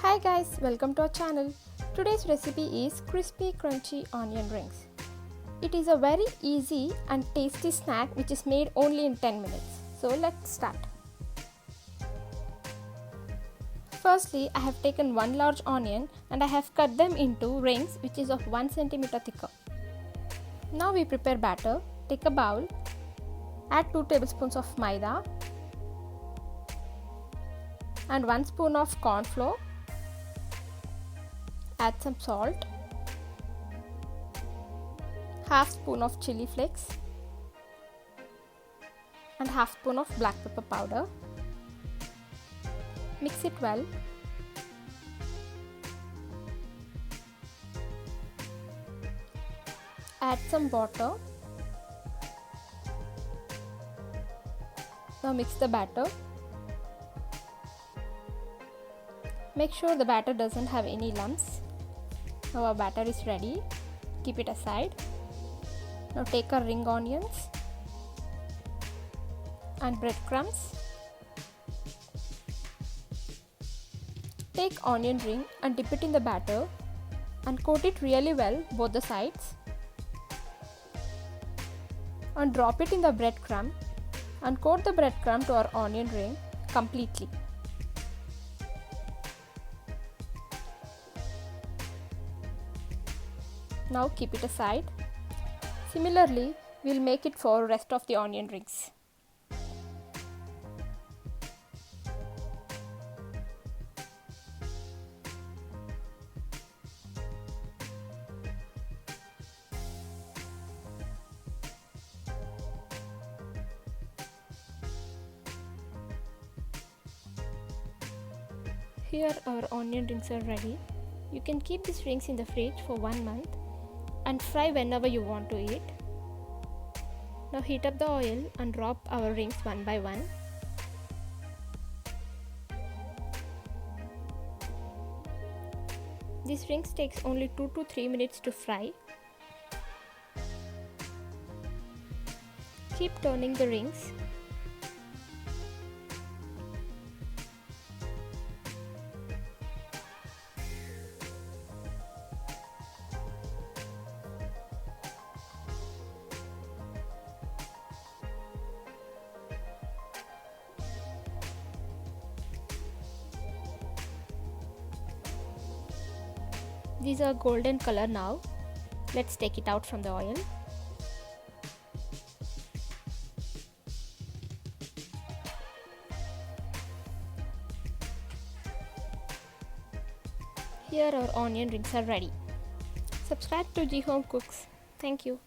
Hi guys, welcome to our channel. Today's recipe is crispy crunchy onion rings. It is a very easy and tasty snack which is made only in 10 minutes. So let's start. Firstly, I have taken one large onion and I have cut them into rings which is of 1 cm thicker. Now we prepare batter. Take a bowl, add 2 tablespoons of maida and 1 spoon of corn flour. Add some salt, half spoon of chilli flakes and half spoon of black pepper powder. Mix it well. Add some water. Now mix the batter. Make sure the batter doesn't have any lumps. Now our batter is ready. Keep it aside. Now take our ring onions and breadcrumbs. Take onion ring and dip it in the batter and coat it really well both the sides. And drop it in the breadcrumb and coat the breadcrumb to our onion ring completely. Now keep it aside. Similarly, we'll make it for rest of the onion rings. Here our onion rings are ready. You can keep these rings in the fridge for 1 month and fry whenever you want to eat. Now heat up the oil and drop our rings one by one. These rings takes only 2 to 3 minutes to fry. Keep turning the rings. These are golden color now. Let's take it out from the oil. Here our onion rings are ready. Subscribe to G Home Cooks. Thank you.